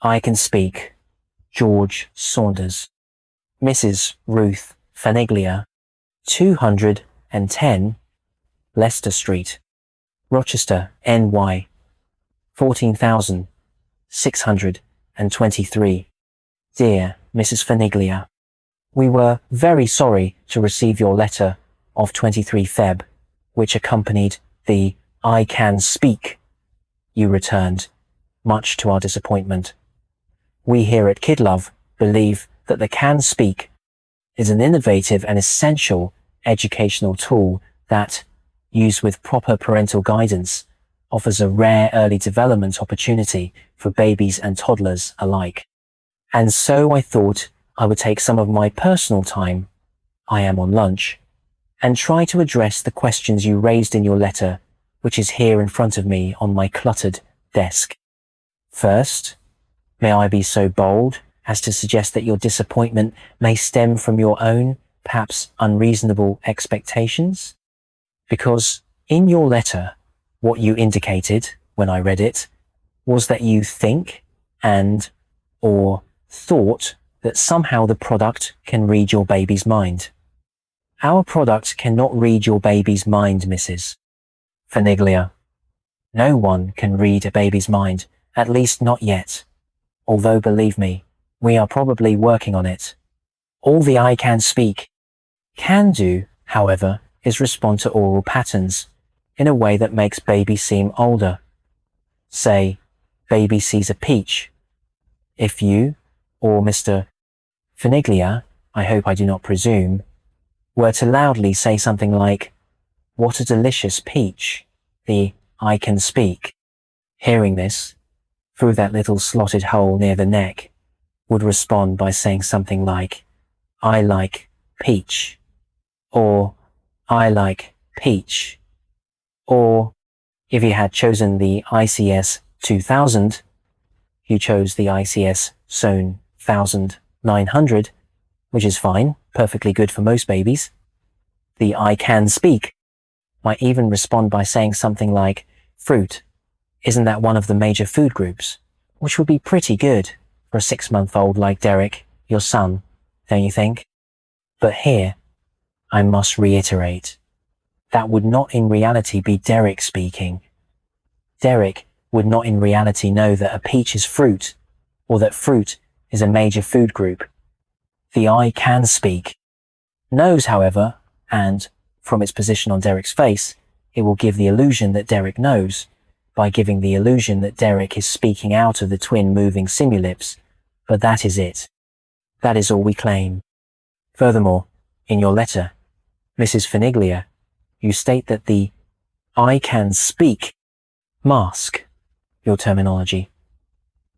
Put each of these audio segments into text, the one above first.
I Can Speak, George Saunders. Mrs. Ruth Faniglia, 210 Leicester Street, Rochester, NY, 14,623. Dear Mrs. Faniglia, we were very sorry to receive your letter of 23 Feb, which accompanied the I Can Speak you returned, much to our disappointment. We here at KidLove believe that the Can Speak is an innovative and essential educational tool that, used with proper parental guidance, offers a rare early development opportunity for babies and toddlers alike. And so I thought I would take some of my personal time, I am on lunch, and try to address the questions you raised in your letter, which is here in front of me on my cluttered desk. First, may I be so bold as to suggest that your disappointment may stem from your own, perhaps unreasonable expectations? Because in your letter, what you indicated when I read it was that you think or thought that somehow the product can read your baby's mind. Our product cannot read your baby's mind, Mrs. Faniglia. No one can read a baby's mind, at least not yet. Although, believe me, we are probably working on it. All the I Can Speak can do, however, is respond to oral patterns in a way that makes baby seem older. Say, baby sees a peach. If you, or Mr. Faniglia, I hope I do not presume, were to loudly say something like, "What a delicious peach," the I Can Speak, hearing this, through that little slotted hole near the neck, would respond by saying something like, "I like peach," or "I like peach," or if you had chosen the ICS 2000, you chose the ICS Zone 1900, which is fine, perfectly good for most babies. The I Can Speak might even respond by saying something like, "Fruit, isn't that one of the major food groups?" Which would be pretty good for a 6-month-old like Derek, your son, don't you think? But here, I must reiterate, that would not in reality be Derek speaking. Derek would not in reality know that a peach is fruit, or that fruit is a major food group. The I Can Speak knows, however, and from its position on Derek's face, it will give the illusion that Derek knows, by giving the illusion that Derek is speaking out of the twin moving simulips, but that is it. That is all we claim. Furthermore, in your letter, Mrs. Faniglia, you state that the I Can Speak mask, your terminology,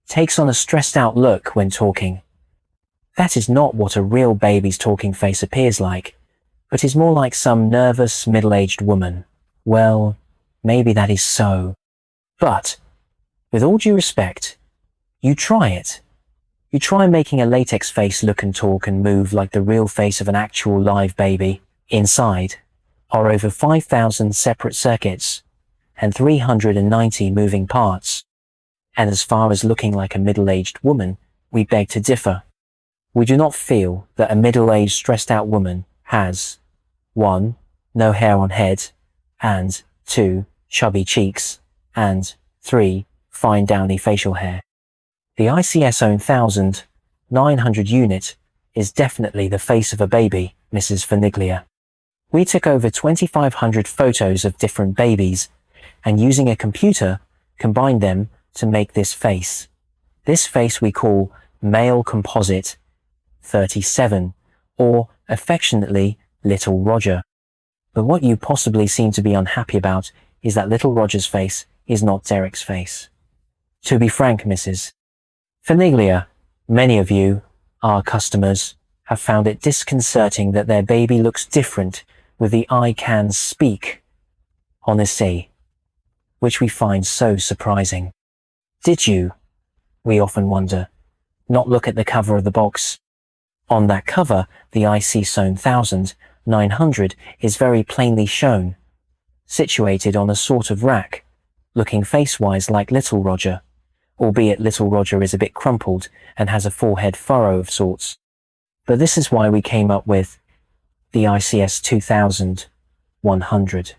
takes on a stressed out look when talking. That is not what a real baby's talking face appears like, but is more like some nervous middle-aged woman. Well, maybe that is so. But, with all due respect, you try it. You try making a latex face look and talk and move like the real face of an actual live baby. Inside are over 5,000 separate circuits and 390 moving parts. And as far as looking like a middle-aged woman, we beg to differ. We do not feel that a middle-aged stressed-out woman has 1. No hair on head, and 2. Chubby cheeks, and 3. Fine downy facial hair. The ICS 1900 unit is definitely the face of a baby, Mrs. Faniglia. We took over 2,500 photos of different babies, and using a computer, combined them to make this face. This face we call Male Composite 37, or affectionately Little Roger. But what you possibly seem to be unhappy about is that Little Roger's face is not Derek's face. To be frank, Mrs. Faniglia, many of you, our customers, have found it disconcerting that their baby looks different with the I Can Speak on the C, which we find so surprising. Did you, we often wonder, not look at the cover of the box? On that cover, the IC Zone 1900 is very plainly shown, situated on a sort of rack, looking face-wise like Little Roger, albeit little Roger is a bit crumpled and has a forehead furrow of sorts. But this is why we came up with the ICS 2100.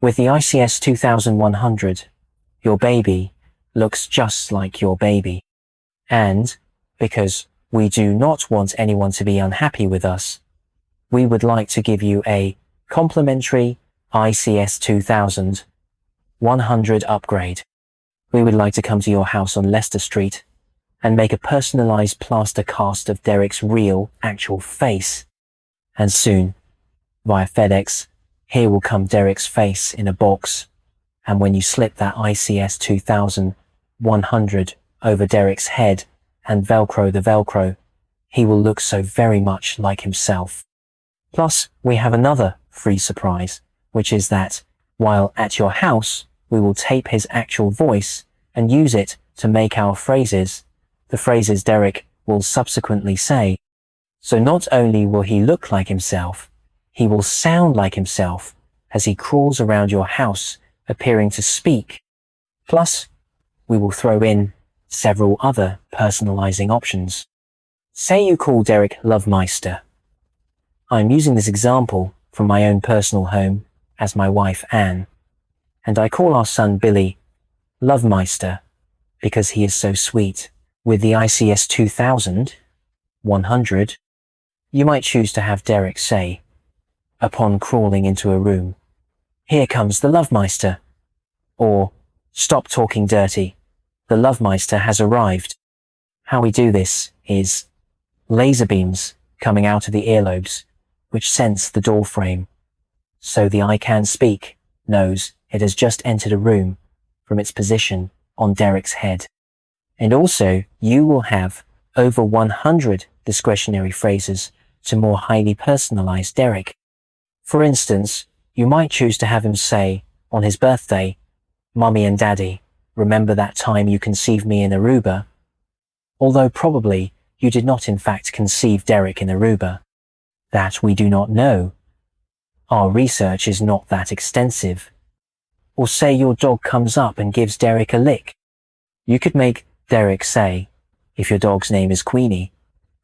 With the ICS 2100, your baby looks just like your baby. And because we do not want anyone to be unhappy with us, we would like to give you a complimentary ICS 2100 upgrade. We would like to come to your house on Leicester Street and make a personalized plaster cast of Derek's real, actual face. And soon, via FedEx, here will come Derek's face in a box. And when you slip that ICS 2100 over Derek's head and Velcro the Velcro, he will look so very much like himself. Plus, we have another free surprise, which is that while at your house, we will tape his actual voice and use it to make our phrases, the phrases Derek will subsequently say. So not only will he look like himself, he will sound like himself as he crawls around your house, appearing to speak. Plus, we will throw in several other personalizing options. Say you call Derek Lovemeister. I'm using this example from my own personal home as my wife Anne, and I call our son Billy Lovemeister because he is so sweet. With the ICS 2100, you might choose to have Derek say, upon crawling into a room, "Here comes the Lovemeister," or "Stop talking dirty, the Lovemeister has arrived." How we do this is laser beams coming out of the earlobes, which sense the door frame, so the I Can Speak knows it has just entered a room from its position on Derek's head. And also, you will have over 100 discretionary phrases to more highly personalize Derek. For instance, you might choose to have him say, on his birthday, "Mummy and Daddy, remember that time you conceived me in Aruba?" Although probably you did not in fact conceive Derek in Aruba. That we do not know. Our research is not that extensive. Or say your dog comes up and gives Derek a lick. You could make Derek say, if your dog's name is Queenie,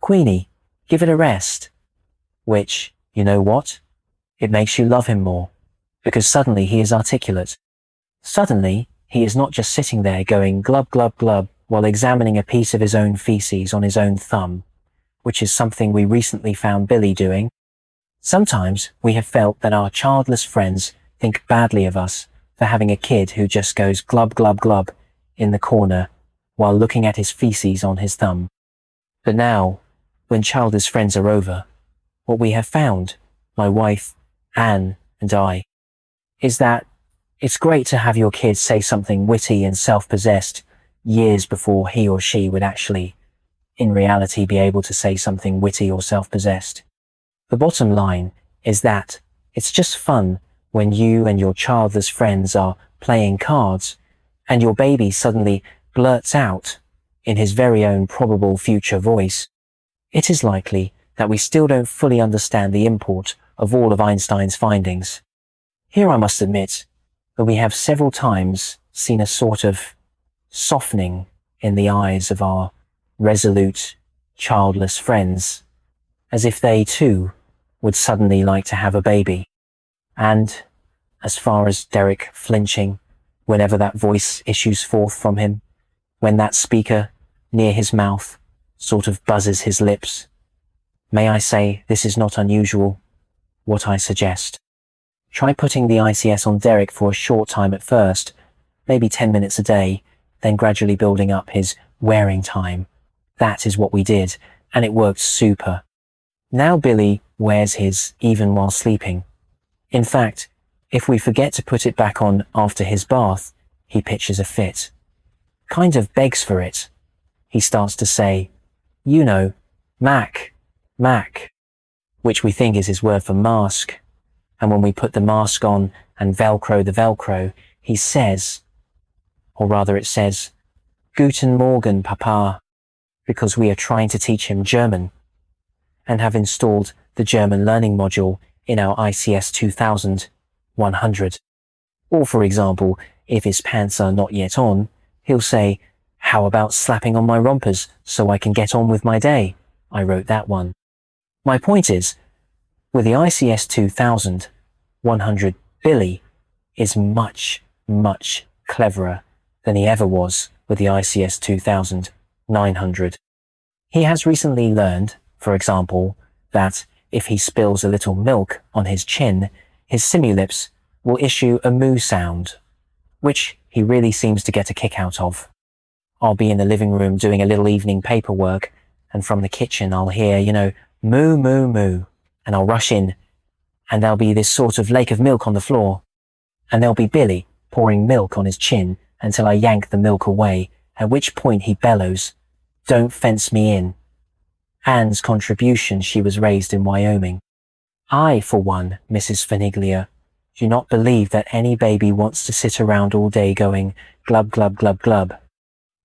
"Queenie, give it a rest." Which, you know what? It makes you love him more, because suddenly he is articulate. Suddenly, he is not just sitting there going glub glub glub while examining a piece of his own feces on his own thumb, which is something we recently found Billy doing. Sometimes we have felt that our childless friends think badly of us for having a kid who just goes glub glub glub in the corner while looking at his feces on his thumb. But now, when childless friends are over, what we have found, my wife, Anne, and I, is that it's great to have your kid say something witty and self-possessed years before he or she would actually, in reality, be able to say something witty or self-possessed. The bottom line is that it's just fun when you and your childless friends are playing cards and your baby suddenly blurts out, in his very own probable future voice, "It is likely that we still don't fully understand the import of all of Einstein's findings." Here I must admit that we have several times seen a sort of softening in the eyes of our resolute, childless friends, as if they too would suddenly like to have a baby. And as far as Derek flinching whenever that voice issues forth from him, when that speaker near his mouth sort of buzzes his lips, may I say this is not unusual. What I suggest: try putting the ICS on Derek for a short time at first, maybe 10 minutes a day, then gradually building up his wearing time. That is what we did, and it worked super. Now Billy wears his even while sleeping. In fact, if we forget to put it back on after his bath, he pitches a fit. Kind of begs for it. He starts to say, you know, Mac, Mac, which we think is his word for mask. And when we put the mask on and Velcro the Velcro, he says, or rather it says, Guten Morgen, Papa, because we are trying to teach him German and have installed the German learning module in our ICS 2100. Or for example, if his pants are not yet on, he'll say, How about slapping on my rompers so I can get on with my day? I wrote that one. My point is, with the ICS 2100, Billy is much, much cleverer than he ever was with the ICS 2900. He has recently learned, for example, that if he spills a little milk on his chin, his simulips will issue a moo sound, which he really seems to get a kick out of. I'll be in the living room doing a little evening paperwork, and from the kitchen I'll hear, moo, moo, moo, and I'll rush in, and there'll be this sort of lake of milk on the floor, and there'll be Billy pouring milk on his chin until I yank the milk away, at which point he bellows, "Don't fence me in." Anne's contribution, she was raised in Wyoming. I, for one, Mrs. Feniglia, do not believe that any baby wants to sit around all day going glub, glub, glub, glub.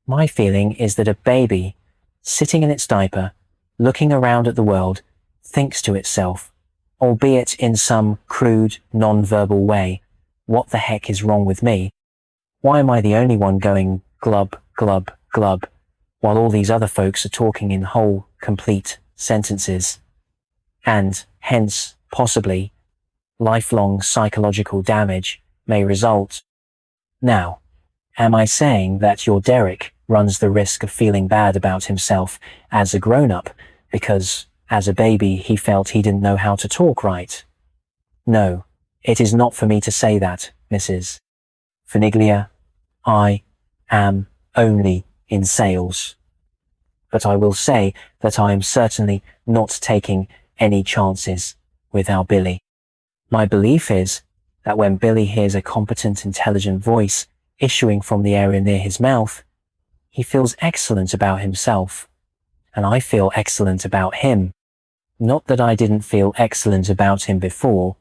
My feeling is that a baby, sitting in its diaper, looking around at the world, thinks to itself, albeit in some crude, non-verbal way, what the heck is wrong with me? Why am I the only one going glub, glub, glub, while all these other folks are talking in whole, complete sentences? And hence, possibly, lifelong psychological damage may result. Now, am I saying that your Derek runs the risk of feeling bad about himself as a grown-up because, as a baby, he felt he didn't know how to talk right? No, it is not for me to say that, Mrs. Feniglia. I am only in sales. But I will say that I am certainly not taking any chances with our Billy. My belief is that when Billy hears a competent, intelligent voice issuing from the area near his mouth, he feels excellent about himself, and I feel excellent about him. Not that I didn't feel excellent about him before,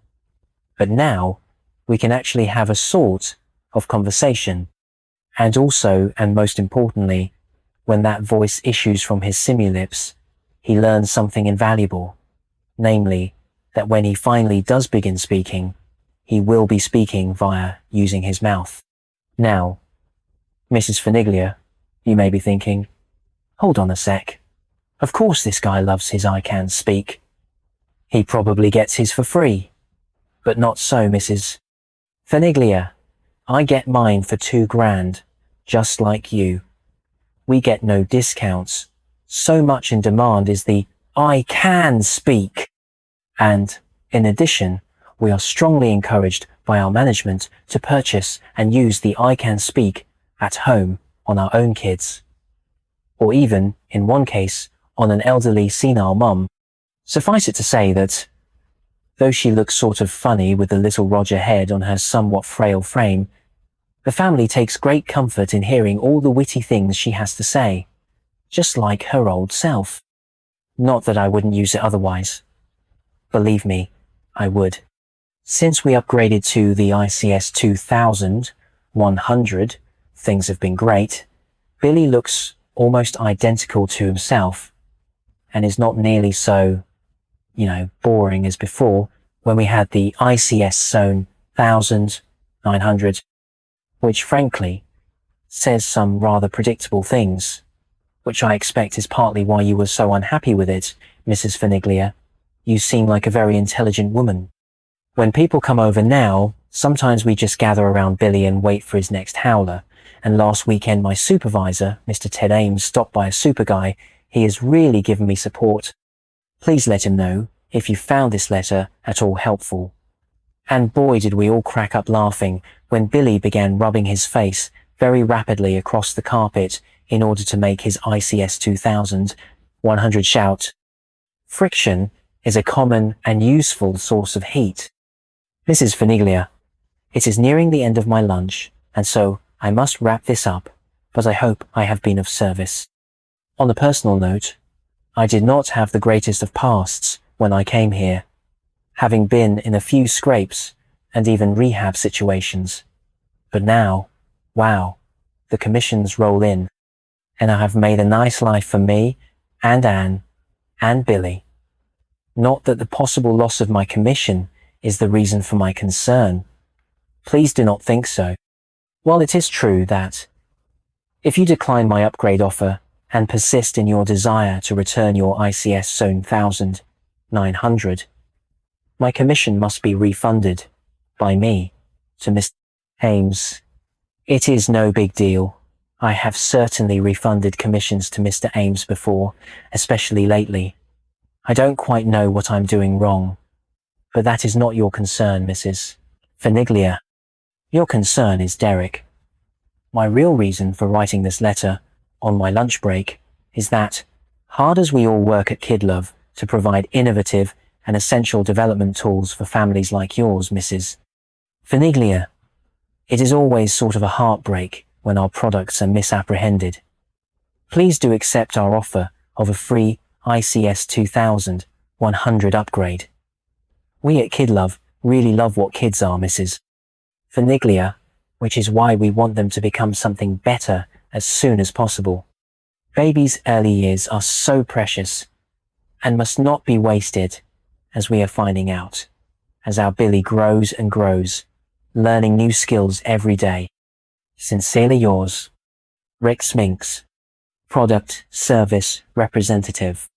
but now we can actually have a sort of conversation. And also, and most importantly, when that voice issues from his simulips, he learns something invaluable, namely, that when he finally does begin speaking, he will be speaking via using his mouth. Now, Mrs. Feniglia, you may be thinking, hold on a sec. Of course this guy loves his I can speak. He probably gets his for free. But not so, Mrs. Feniglia. I get mine for $2,000, just like you. We get no discounts. So much in demand is the I can speak. And, in addition, we are strongly encouraged by our management to purchase and use the I can speak at home on our own kids. Or even, in one case, on an elderly senile mum. Suffice it to say that, though she looks sort of funny with the little Roger head on her somewhat frail frame, the family takes great comfort in hearing all the witty things she has to say, just like her old self. Not that I wouldn't use it otherwise. Believe me, I would. Since we upgraded to the ICS 2100, things have been great. Billy looks almost identical to himself and is not nearly so, boring as before when we had the ICS Zone 1900, which frankly says some rather predictable things, which I expect is partly why you were so unhappy with it, Mrs. Feniglia. You seem like a very intelligent woman. When people come over now, sometimes we just gather around Billy and wait for his next howler. And last weekend my supervisor, Mr. Ted Ames, stopped by a super guy. He has really given me support. Please let him know if you found this letter at all helpful. And boy did we all crack up laughing when Billy began rubbing his face very rapidly across the carpet in order to make his ICS 2100 shout. Friction is a common and useful source of heat. Mrs. Feniglia, it is nearing the end of my lunch, and so I must wrap this up, but I hope I have been of service. On a personal note, I did not have the greatest of pasts when I came here, having been in a few scrapes and even rehab situations. But now, wow, the commissions roll in, and I have made a nice life for me and Anne and Billy. Not that the possible loss of my commission is the reason for my concern. Please do not think so. While it is true that If you decline my upgrade offer and persist in your desire to return your ICS Zone 1900, my commission must be refunded by me to Mr. Ames. It is no big deal. I have certainly refunded commissions to Mr. Ames before, especially lately. I don't quite know what I'm doing wrong, but that is not your concern, Mrs. Feniglia. Your concern is Derek. My real reason for writing this letter on my lunch break is that, hard as we all work at KidLove to provide innovative and essential development tools for families like yours, Mrs. Feniglia, it is always sort of a heartbreak when our products are misapprehended. Please do accept our offer of a free ICS 2100 upgrade. We at KidLove really love what kids are, Mrs. Feniglia, which is why we want them to become something better as soon as possible. Babies' early years are so precious and must not be wasted, as we are finding out, as our Billy grows and grows, learning new skills every day. Sincerely yours, Rick Sminks, Product Service Representative.